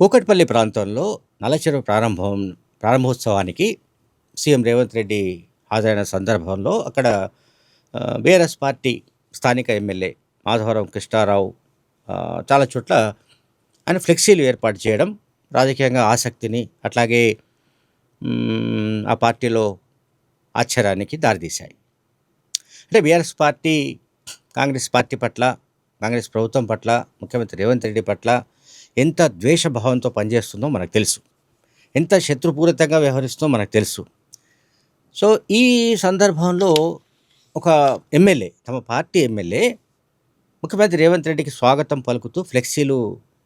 కూకట్పల్లి ప్రాంతంలో నల్లచెరువు ప్రారంభోత్సవానికి సీఎం రేవంత్ రెడ్డి హాజరైన సందర్భంలో అక్కడ బీఆర్ఎస్ పార్టీ స్థానిక ఎమ్మెల్యే మాధవరం కృష్ణారావు చాలా చోట్ల ఆయన ఫ్లెక్సీలు ఏర్పాటు చేయడం రాజకీయంగా ఆసక్తిని అట్లాగే ఆ పార్టీలో ఆశ్చర్యానికి దారితీశాయి. అంటే బీఆర్ఎస్ పార్టీ కాంగ్రెస్ పార్టీ పట్ల, కాంగ్రెస్ ప్రభుత్వం పట్ల, ముఖ్యమంత్రి రేవంత్ రెడ్డి పట్ల ఎంత ద్వేషభావంతో పనిచేస్తుందో మనకు తెలుసు, ఎంత శత్రుపూరితంగా వ్యవహరిస్తుందో మనకు తెలుసు. సో ఈ సందర్భంలో ఒక ఎమ్మెల్యే, తమ పార్టీ ఎమ్మెల్యే ముఖ్యమంత్రి రేవంత్ రెడ్డికి స్వాగతం పలుకుతూ ఫ్లెక్సీలు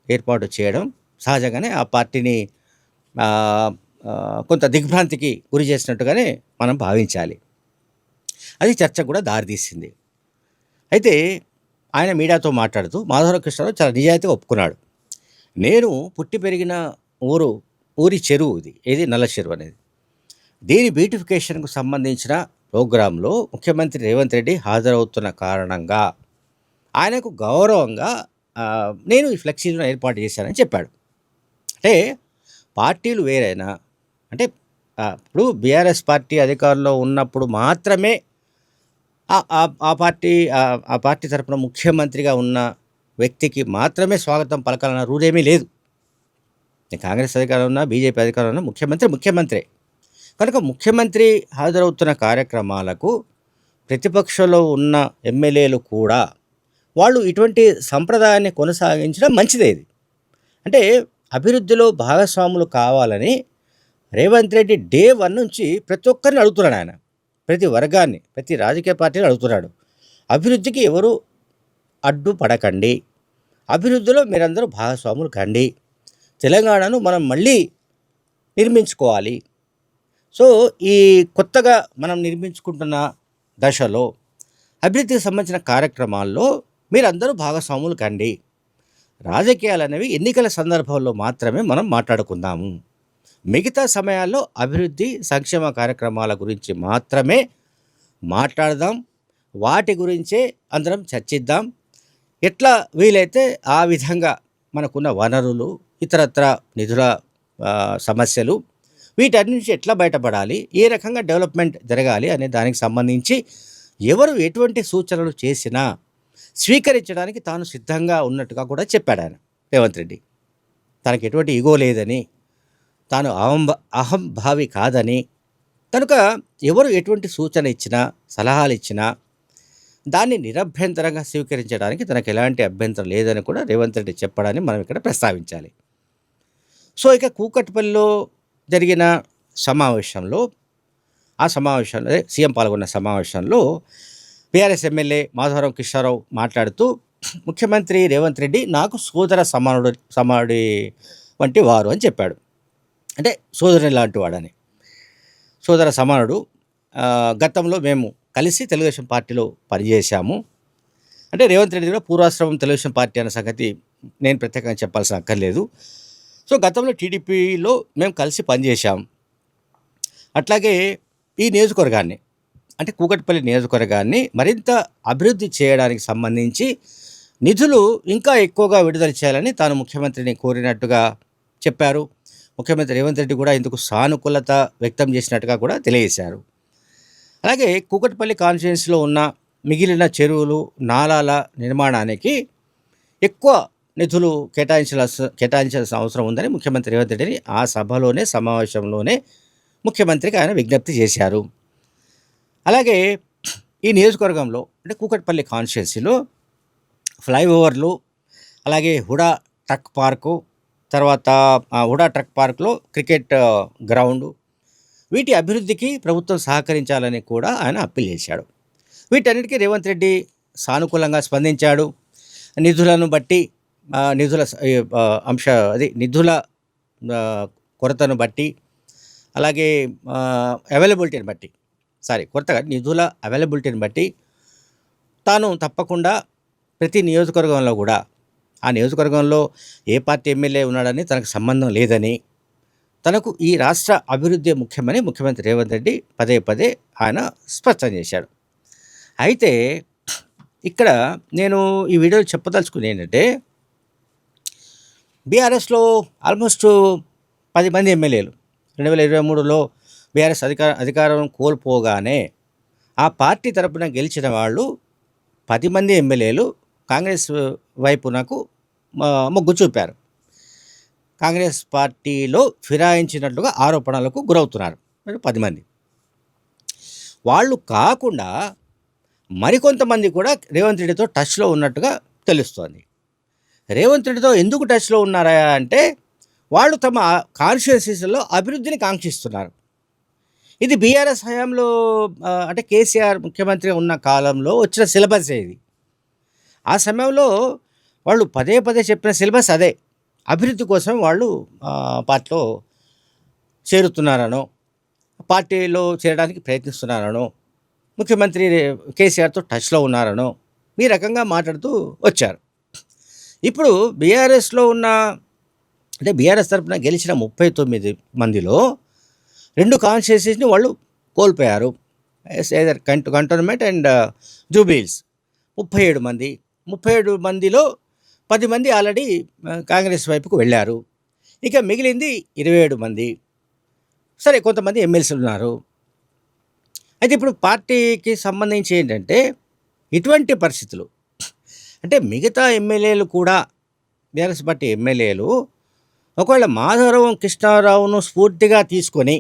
ఏర్పాటు చేయడం సహజంగానే ఆ పార్టీని ఆ, ఆ, కొంత దిగ్భ్రాంతికి గురి చేసినట్టుగానే మనం భావించాలి. అది చర్చకు కూడా దారితీసింది. అయితే ఆయన మీడియాతో మాట్లాడుతూ మాధవరావు కృష్ణారావు చాలా నిజాయితీగా ఒప్పుకున్నాడు. నేను పుట్టి పెరిగిన ఊరి చెరువు ఇది, ఏది నల్ల చెరువు అనేది. దీని బ్యూటిఫికేషన్కు సంబంధించిన ప్రోగ్రాంలో ముఖ్యమంత్రి రేవంత్ రెడ్డి హాజరవుతున్న కారణంగా ఆయనకు గౌరవంగా నేను ఈ ఫ్లెక్సీలను ఏర్పాటు చేశానని చెప్పాడు. అంటే పార్టీలు వేరైనా, అంటే ఇప్పుడు బీఆర్ఎస్ పార్టీ అధికారంలో ఉన్నప్పుడు మాత్రమే ఆ పార్టీ తరపున ముఖ్యమంత్రిగా ఉన్న వ్యక్తికి మాత్రమే స్వాగతం పలకాలన్న రూల్ ఏమీ లేదు. కాంగ్రెస్ అధికారం ఉన్నా, బీజేపీ అధికారం ఉన్నా ముఖ్యమంత్రే. కనుక ముఖ్యమంత్రి హాజరవుతున్న కార్యక్రమాలకు ప్రతిపక్షంలో ఉన్న ఎమ్మెల్యేలు కూడా వాళ్ళు ఇటువంటి సంప్రదాయాన్ని కొనసాగించడం మంచిదే. ఇది అంటే అభివృద్ధిలో భాగస్వాములు కావాలని రేవంత్ రెడ్డి డే 1 నుంచి ప్రతి ఒక్కరిని అడుగుతున్నాడు. ఆయన ప్రతి వర్గాన్ని, ప్రతి రాజకీయ పార్టీని అడుగుతున్నాడు, అభివృద్ధికి ఎవరు అడ్డుపడకండి, అభివృద్ధిలో మీరందరూ భాగస్వాములు కండి, తెలంగాణను మనం మళ్ళీ నిర్మించుకోవాలి. సో ఈ కొత్తగా మనం నిర్మించుకుంటున్న దశలో అభివృద్ధికి సంబంధించిన కార్యక్రమాల్లో మీరందరూ భాగస్వాములు కండి. రాజకీయాలు అనేవి ఎన్నికల సందర్భంలో మాత్రమే మనం మాట్లాడుకుందాము. మిగతా సమయాల్లో అభివృద్ధి సంక్షేమ కార్యక్రమాల గురించి మాత్రమే మాట్లాడదాం, వాటి గురించే అందరం చర్చిద్దాం. ఎట్లా వీలైతే ఆ విధంగా మనకున్న వనరులు, ఇతరత్ర నిధుల సమస్యలు, వీటన్నిటి నుంచి ఎట్లా బయటపడాలి, ఏ రకంగా డెవలప్మెంట్ జరగాలి అనే దానికి సంబంధించి ఎవరు ఎటువంటి సూచనలు చేసినా స్వీకరించడానికి తాను సిద్ధంగా ఉన్నట్టుగా కూడా చెప్పాడు ఆయన రేవంత్ రెడ్డి. తనకు ఎటువంటి ఈగో లేదని, తాను అహంభావి కాదని, కనుక ఎవరు ఎటువంటి సూచన ఇచ్చినా, సలహాలు ఇచ్చినా దాన్ని నిరభ్యంతరంగా స్వీకరించడానికి తనకు ఎలాంటి అభ్యంతరం లేదని కూడా రేవంత్ రెడ్డి చెప్పడాన్ని మనం ఇక్కడ ప్రస్తావించాలి. సో ఇక కూకట్పల్లిలో జరిగిన సమావేశంలో, సీఎం పాల్గొన్న సమావేశంలో బీఆర్ఎస్ ఎమ్మెల్యే మాధవరం కృష్ణారావు మాట్లాడుతూ ముఖ్యమంత్రి రేవంత్ రెడ్డి నాకు సోదర సమానుడి వంటి వారు అని చెప్పాడు. అంటే సోదరుని లాంటి వాడని, సోదర సమానుడు. గతంలో మేము కలిసి తెలుగుదేశం పార్టీలో పనిచేశాము. అంటే రేవంత్ రెడ్డి కూడా పూర్వాశ్రమం తెలుగుదేశం పార్టీ అనే సంగతి నేను ప్రత్యేకంగా చెప్పాల్సిన అక్కర్లేదు. సో గతంలో టీడీపీలో మేము కలిసి పనిచేశాం. అట్లాగే ఈ నియోజకవర్గాన్ని, అంటే కూకట్పల్లి నియోజకవర్గాన్ని మరింత అభివృద్ధి చేయడానికి సంబంధించి నిధులు ఇంకా ఎక్కువగా విడుదల చేయాలని తాను ముఖ్యమంత్రిని కోరినట్టుగా చెప్పారు. ముఖ్యమంత్రి రేవంత్ రెడ్డి కూడా ఇందుకు సానుకూలత వ్యక్తం చేసినట్టుగా కూడా తెలియజేశారు. అలాగే కూకట్పల్లి కాన్స్టిట్యుయెన్సీలో ఉన్న మిగిలిన చెరువులు, నాలాల నిర్మాణానికి ఎక్కువ నిధులు కేటాయించాల్సిన అవసరం ఉందని ముఖ్యమంత్రి రేవంత్ రెడ్డిని ఆ సమావేశంలోనే ముఖ్యమంత్రికి ఆయన విజ్ఞప్తి చేశారు. అలాగే ఈ నియోజకవర్గంలో, అంటే కూకట్పల్లి కాన్స్టిట్యుయెన్సీలో ఫ్లైఓవర్లు, అలాగే హుడా ట్రక్ పార్కు, తర్వాత హుడా ట్రక్ పార్క్లో క్రికెట్ గ్రౌండు, వీటి అభివృద్ధికి ప్రభుత్వం సహకరించాలని కూడా ఆయన అప్పీల్ చేశాడు. వీటన్నిటికీ రేవంత్ రెడ్డి సానుకూలంగా స్పందించాడు. నిధులను బట్టి, నిధుల కొరతను బట్టి, అలాగే అవైలబిలిటీని బట్టి, నిధుల అవైలబిలిటీని బట్టి తాను తప్పకుండా ప్రతి నియోజకవర్గంలో కూడా, ఆ నియోజకవర్గంలో ఏ పార్టీ ఎమ్మెల్యే ఉన్నాడని తనకు సంబంధం లేదని, తనకు ఈ రాష్ట్ర అభివృద్ధి ముఖ్యమని ముఖ్యమంత్రి రేవంత్ రెడ్డి పదే ఆయన స్పష్టం చేశాడు. అయితే ఇక్కడ నేను ఈ వీడియోలో చెప్పదలుచుకుంది ఏంటంటే, బీఆర్ఎస్లో ఆల్మోస్ట్ 10 మంది ఎమ్మెల్యేలు 2023లో బీఆర్ఎస్ అధికారం కోల్పోగానే ఆ పార్టీ తరపున గెలిచిన వాళ్ళు 10 మంది ఎమ్మెల్యేలు కాంగ్రెస్ వైపునకు మొగ్గు చూపారు. కాంగ్రెస్ పార్టీలో ఫిరాయించినట్లుగా ఆరోపణలకు గురవుతున్నారు 10 మంది. వాళ్ళు కాకుండా మరికొంతమంది కూడా రేవంత్ రెడ్డితో టచ్లో ఉన్నట్టుగా తెలుస్తోంది. రేవంత్ రెడ్డితో ఎందుకు టచ్లో ఉన్నారా అంటే వాళ్ళు తమ కాన్స్టిట్యుయెన్సీస్లో అభివృద్ధిని కాంక్షిస్తున్నారు. ఇది బీఆర్ఎస్ హయాంలో అంటే కేసీఆర్ ముఖ్యమంత్రిగా ఉన్న కాలంలో వచ్చిన సిలబసే ఇది. ఆ సమయంలో వాళ్ళు పదే పదే చెప్పిన సిలబస్ అదే. అభివృద్ధి కోసం వాళ్ళు పార్టీలో చేరుతున్నారనో, పార్టీలో చేరడానికి ప్రయత్నిస్తున్నారనో, ముఖ్యమంత్రి కేసీఆర్తో టచ్లో ఉన్నారనో ఈ రకంగా మాట్లాడుతూ వచ్చారు. ఇప్పుడు బీఆర్ఎస్లో ఉన్న అంటే బీఆర్ఎస్ తరఫున గెలిచిన 39 మందిలో 2 కాన్స్టిట్యుయెన్సీస్ని వాళ్ళు కోల్పోయారు. ఏదర్ కంటోన్మెంట్ అండ్ జూబ్లీహిల్స్ 37 మంది. 37 మందిలో 10 మంది ఆల్రెడీ కాంగ్రెస్ వైపుకు వెళ్ళారు. ఇక మిగిలింది 27 మంది. సరే, కొంతమంది ఎమ్మెల్సీలు ఉన్నారు. అయితే ఇప్పుడు పార్టీకి సంబంధించి ఏంటంటే ఇటువంటి పరిస్థితులు అంటే మిగతా ఎమ్మెల్యేలు కూడా బీఆర్ఎస్ పార్టీ ఎమ్మెల్యేలు ఒకవేళ మాధవరం కృష్ణారావును స్ఫూర్తిగా తీసుకొని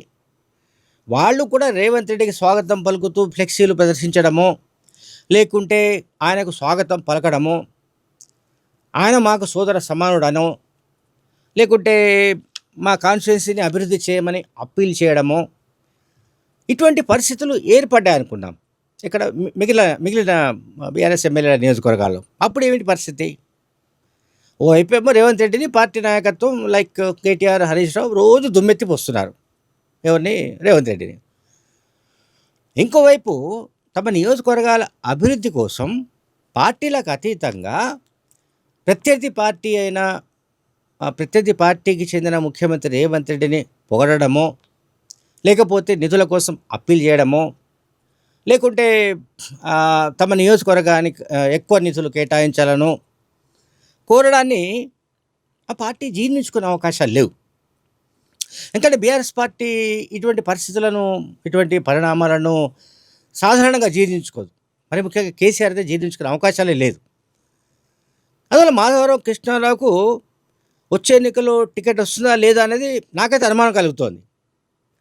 వాళ్ళు కూడా రేవంత్ రెడ్డికి స్వాగతం పలుకుతూ ఫ్లెక్సీలు ప్రదర్శించడమో, లేకుంటే ఆయనకు స్వాగతం పలకడమో, ఆయన మాకు సోదర సమానుడనో, లేకుంటే మా కాన్స్టిట్యుయెన్సీని అభివృద్ధి చేయమని అప్పీల్ చేయడమో, ఇటువంటి పరిస్థితులు ఏర్పడ్డాయనుకున్నాం ఇక్కడ మిగిలిన బీఆర్ఎస్ ఎమ్మెల్యేల నియోజకవర్గాల్లో. అప్పుడు ఏమిటి పరిస్థితి? ఓవైపు ఏమో రేవంత్ రెడ్డిని పార్టీ నాయకత్వం లైక్ కేటీఆర్, హరీష్ రావు రోజు దుమ్మెత్తి పోస్తున్నారు. ఎవరిని? రేవంత్ రెడ్డిని. ఇంకోవైపు తమ నియోజకవర్గాల అభివృద్ధి కోసం పార్టీలకు అతీతంగా ప్రత్యర్థి పార్టీకి చెందిన ముఖ్యమంత్రి రేవంత్ రెడ్డిని పొగడమో, లేకపోతే నిధుల కోసం అప్పీల్ చేయడమో, లేకుంటే తమ నియోజకవర్గానికి ఎక్కువ నిధులు కేటాయించాలనో కోరడాన్ని ఆ పార్టీ జీర్ణించుకునే అవకాశాలు లేవు. ఎందుకంటే బీఆర్ఎస్ పార్టీ ఇటువంటి పరిస్థితులను, ఇటువంటి పరిణామాలను సాధారణంగా జీర్ణించుకోదు. మరి ముఖ్యంగా కేసీఆర్ అయితే జీర్ణించుకునే అవకాశాలే లేదు. అందువల్ల మాధవరావు కృష్ణారావుకు వచ్చే ఎన్నికల్లో టికెట్ వస్తుందా లేదా అనేది నాకైతే అనుమానం కలుగుతోంది.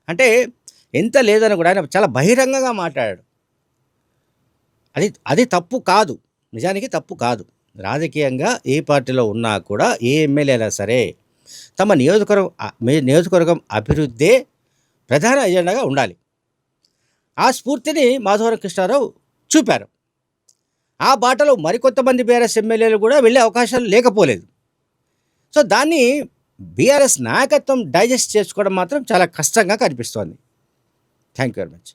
అంటే ఎంత లేదని కూడా ఆయన చాలా బహిరంగంగా మాట్లాడాడు. అది తప్పు కాదు, నిజానికి తప్పు కాదు. రాజకీయంగా ఏ పార్టీలో ఉన్నా కూడా ఏ ఎమ్మెల్యే అయినా సరే తమ నియోజకవర్గం అభివృద్ధే ప్రధాన ఎజెండాగా ఉండాలి. ఆ స్ఫూర్తిని మాధవరం కృష్ణారావు చూపారు. ఆ బాటలో మరికొంతమంది బీఆర్ఎస్ ఎమ్మెల్యేలు కూడా వెళ్ళే అవకాశాలు లేకపోలేదు. సో దాన్ని బీఆర్ఎస్ నాయకత్వం డైజెస్ట్ చేసుకోవడం మాత్రం చాలా కష్టంగా కనిపిస్తోంది. Thank you very much.